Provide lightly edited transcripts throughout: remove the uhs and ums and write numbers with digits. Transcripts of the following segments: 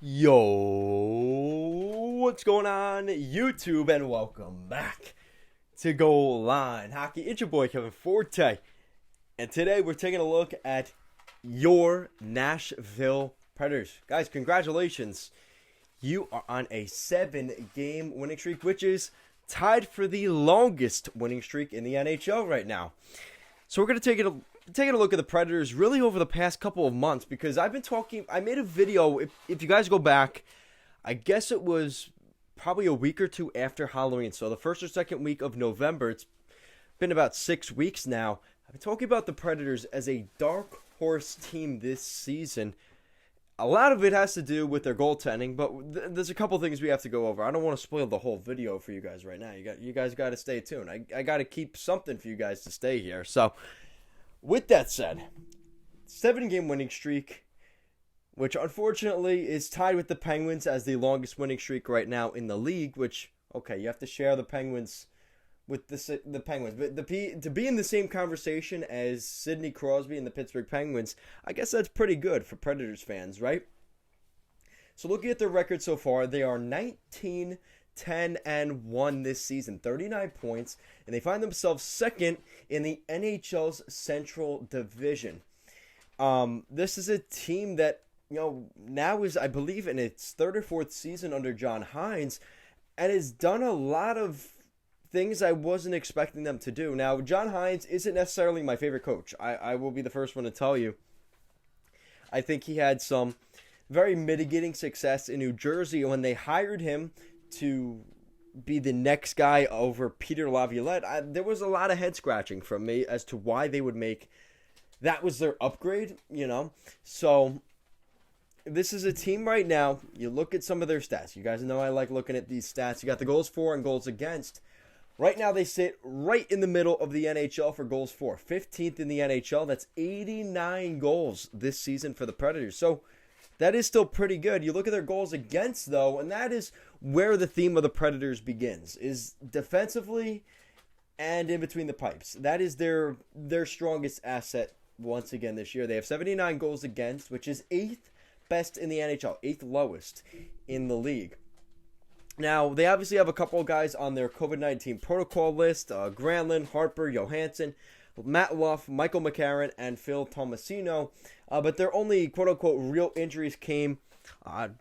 Yo, what's going on, YouTube, and welcome back to Goal Line Hockey. It's your boy Kevin Forte, and today we're taking a look at your Nashville Predators. Guys, congratulations. You are on a 7-game winning streak, which is tied for the longest winning streak in the NHL right now. So we're going to taking a look at the Predators really over the past couple of months, because I made a video, if you guys go back, I guess it was probably a week or two after Halloween, so the first or second week of November. It's been about 6 weeks now. I've been talking about the Predators as a dark horse team this season. A lot of it has to do with their goaltending, but there's a couple things we have to go over. I don't want to spoil the whole video for you guys right now. You guys got to stay tuned. I got to keep something for you guys to stay here. So with that said, 7-game winning streak, which unfortunately is tied with the Penguins as the longest winning streak right now in the league, which, okay, you have to share the Penguins with the Penguins. But to be in the same conversation as Sidney Crosby and the Pittsburgh Penguins, I guess that's pretty good for Predators fans, right? So looking at their record so far, they are 19-10-1 this season, 39 points, and they find themselves second in the NHL's Central Division. This is a team that, now is, I believe, in its third or fourth season under John Hynes, and has done a lot of things I wasn't expecting them to do. Now, John Hynes isn't necessarily my favorite coach. I will be the first one to tell you. I think he had some very mitigating success in New Jersey when they hired him to be the next guy over Peter Laviolette. There was a lot of head scratching from me as to why they would make that was their upgrade, So this is a team right now. You look at some of their stats. You guys know I like looking at these stats. You got the goals for and goals against. Right now they sit right in the middle of the NHL for goals for. 15th in the NHL. That's 89 goals this season for the Predators. So that is still pretty good. You look at their goals against, though, and that is where the theme of the Predators begins, is defensively and in between the pipes. That is their strongest asset once again this year. They have 79 goals against, which is 8th best in the NHL, 8th lowest in the league. Now, they obviously have a couple of guys on their COVID-19 protocol list, Granlund, Harper, Johansson, Matt Luff, Michael McCarron, and Phil Tomasino. But their only quote-unquote real injuries came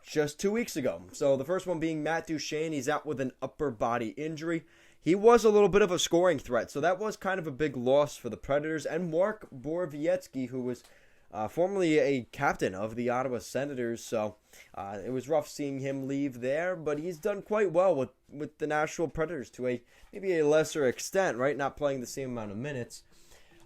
just 2 weeks ago. So the first one being Matt Duchene. He's out with an upper body injury. He was a little bit of a scoring threat, so that was kind of a big loss for the Predators. And Mark Borowiecki, who was formerly a captain of the Ottawa Senators, so it was rough seeing him leave there, but he's done quite well with the Nashville Predators to maybe a lesser extent, right? Not playing the same amount of minutes.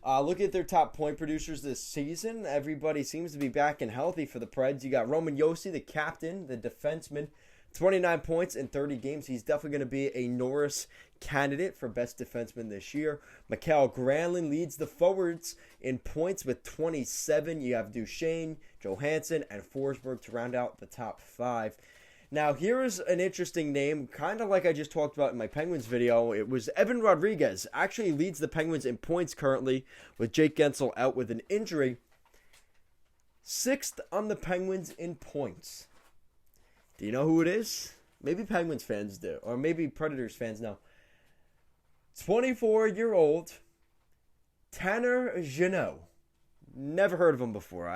Look at their top point producers this season. Everybody seems to be back and healthy for the Preds. You got Roman Josi, the captain, the defenseman, 29 points in 30 games. He's definitely going to be a Norris candidate for best defenseman this year. Mikael Granlund leads the forwards in points with 27. You have Duchene, Johansson, and Forsberg to round out the top 5. Now, here is an interesting name, kind of like I just talked about in my Penguins video. It was Evan Rodriguez. Actually leads the Penguins in points currently, with Jake Gensel out with an injury. 6th on the Penguins in points. Do you know who it is? Maybe Penguins fans do, or maybe Predators fans know. 24-year-old Tanner Jeanneau. Never heard of him before.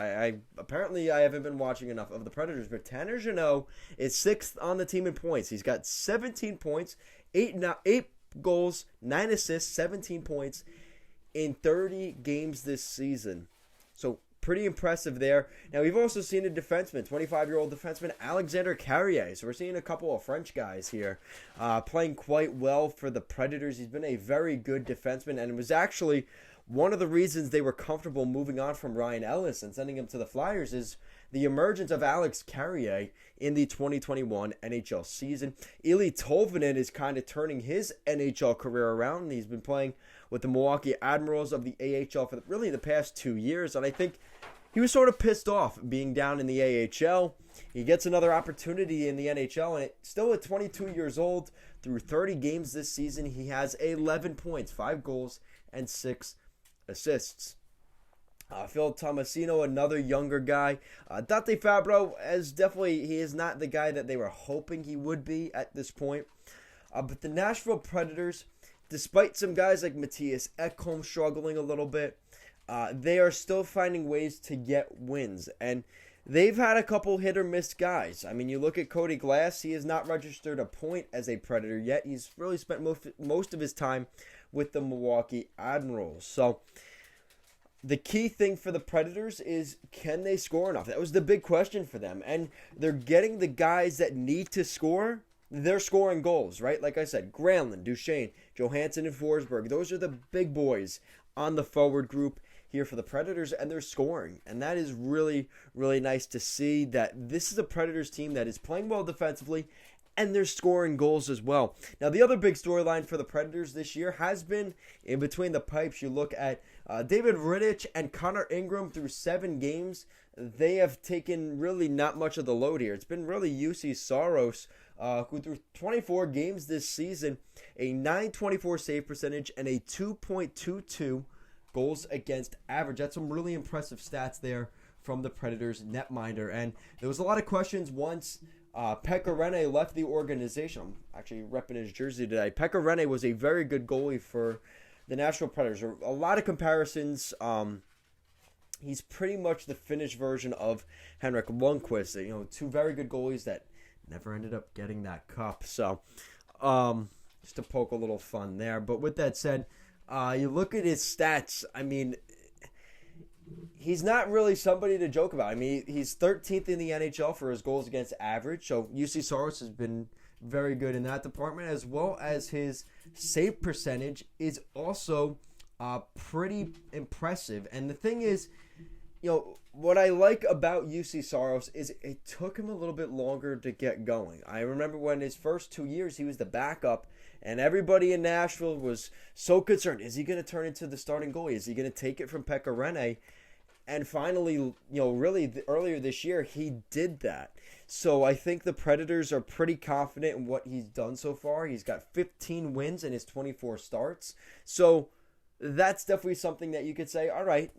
Apparently I haven't been watching enough of the Predators, but Tanner Jeanneau is 6th on the team in points. He's got 17 points, 8 goals, 9 assists, 17 points in 30 games this season. So pretty impressive there. Now, we've also seen a defenseman, 25-year-old defenseman Alexander Carrier. So we're seeing a couple of French guys here playing quite well for the Predators. He's been a very good defenseman, and it was actually one of the reasons they were comfortable moving on from Ryan Ellis and sending him to the Flyers is the emergence of Alex Carrier in the 2021 NHL season. Eeli Tolvanen is kind of turning his NHL career around. He's been playing with the Milwaukee Admirals of the AHL for really the past 2 years, and I think he was sort of pissed off being down in the AHL. He gets another opportunity in the NHL, and still at 22 years old, through 30 games this season, he has 11 points, 5 goals, and 6 assists. Phil Tomasino, another younger guy. Dante Fabro, he is not the guy that they were hoping he would be at this point. But the Nashville Predators, despite some guys like Matthias Ekholm struggling a little bit, they are still finding ways to get wins. And they've had a couple hit or miss guys. I mean, you look at Cody Glass, he has not registered a point as a Predator yet. He's really spent most of his time with the Milwaukee Admirals. So the key thing for the Predators is, can they score enough? That was the big question for them. And they're getting the guys that need to score. They're scoring goals, right? Like I said, Granlund, Duchene, Johansson, and Forsberg. Those are the big boys on the forward group here for the Predators, and they're scoring. And that is really, really nice to see that this is a Predators team that is playing well defensively, and they're scoring goals as well. Now, the other big storyline for the Predators this year has been in between the pipes. You look at David Rittich and Connor Ingram through 7 games. They have taken really not much of the load here. It's been really UC Saros, who through 24 games this season, a .924 save percentage and a 2.22 goals against average. That's some really impressive stats there from the Predators netminder. And there was a lot of questions once Pekka Rinne left the organization. I'm actually repping his jersey today. Pekka Rinne was a very good goalie for the Nashville Predators. A lot of comparisons. He's pretty much the Finnish version of Henrik Lundqvist. Two very good goalies that never ended up getting that cup. So, just to poke a little fun there. But with that said, you look at his stats. I mean, he's not really somebody to joke about. I mean, he's 13th in the NHL for his goals against average. So UC Saros has been very good in that department, as well as his save percentage is also pretty impressive. And the thing is, what I like about UC Saros is it took him a little bit longer to get going. I remember when his first 2 years, he was the backup, and everybody in Nashville was so concerned. Is he going to turn into the starting goalie? Is he going to take it from Pekka Rinne? And finally, earlier this year, he did that. So I think the Predators are pretty confident in what he's done so far. He's got 15 wins in his 24 starts. So that's definitely something that you could say, all right,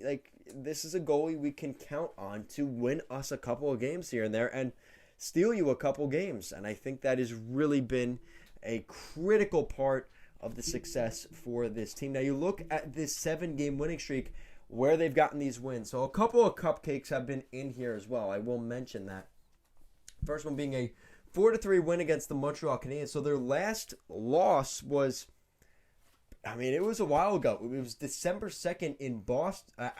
this is a goalie we can count on to win us a couple of games here and there and steal you a couple games. And I think that has really been a critical part of the success for this team. Now, you look at this 7-game winning streak where they've gotten these wins. So a couple of cupcakes have been in here as well. I will mention that. First one being a 4-3 win against the Montreal Canadiens. So their last loss was, it was a while ago. It was December 2nd in Boston,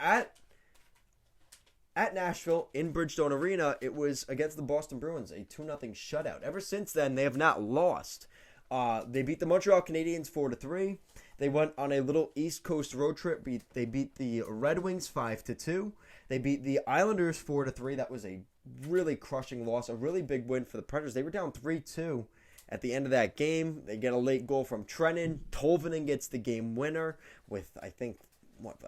at Nashville in Bridgestone Arena. It was against the Boston Bruins, a 2-0 shutout. Ever since then, they have not lost. They beat the Montreal Canadiens 4-3. They went on a little East Coast road trip. They beat the Red Wings 5-2. They beat the Islanders 4-3. That was a really crushing loss, a really big win for the Predators. They were down 3-2 at the end of that game. They get a late goal from Trennan. Tolvanen gets the game winner with,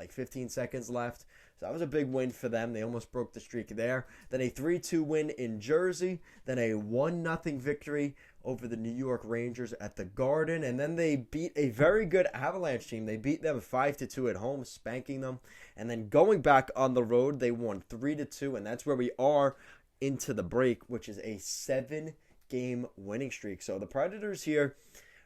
15 seconds left. So that was a big win for them. They almost broke the streak there. Then a 3-2 win in Jersey. Then a 1-0 victory over the New York Rangers at the Garden. And then they beat a very good Avalanche team. They beat them 5-2 at home, spanking them. And then going back on the road, they won 3-2. And that's where we are into the break, which is a 7-game winning streak. So the Predators here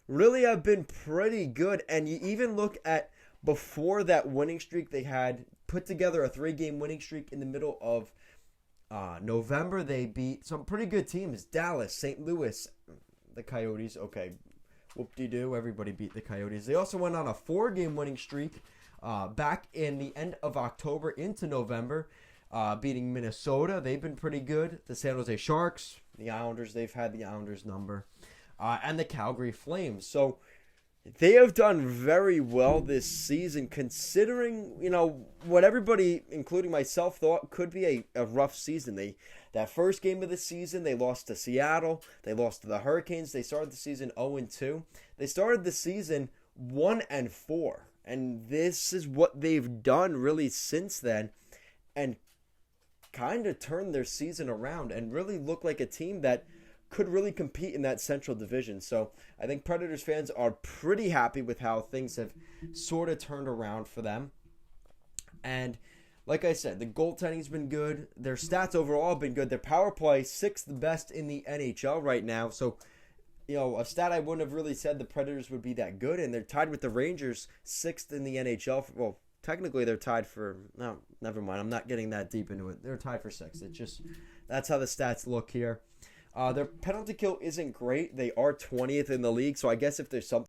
really have been pretty good. And you even look at before that winning streak, they had put together a 3-game winning streak in the middle of November. They beat some pretty good teams: Dallas, St. Louis, the Coyotes. Okay, whoop-de-doo, everybody beat the Coyotes. They also went on a 4-game winning streak back in the end of October into November, beating Minnesota. They've been pretty good. The San Jose Sharks, the Islanders, they've had the Islanders number, and the Calgary Flames. So they have done very well this season, considering, what everybody, including myself, thought could be a rough season. That first game of the season, they lost to Seattle. They lost to the Hurricanes. They started the season 0-2. They started the season 1-4. And this is what they've done really since then, and kind of turned their season around and really look like a team that could really compete in that Central Division. So I think Predators fans are pretty happy with how things have sort of turned around for them. And like I said, the goaltending's been good. Their stats overall have been good. Their power play, 6th best in the NHL right now. So, a stat I wouldn't have really said the Predators would be that good. And they're tied with the Rangers, 6th in the NHL. Well, technically they're tied for... No, never mind. I'm not getting that deep into it. They're tied for 6th. It's just... That's how the stats look here. Their penalty kill isn't great. They are 20th in the league. So I guess if there's something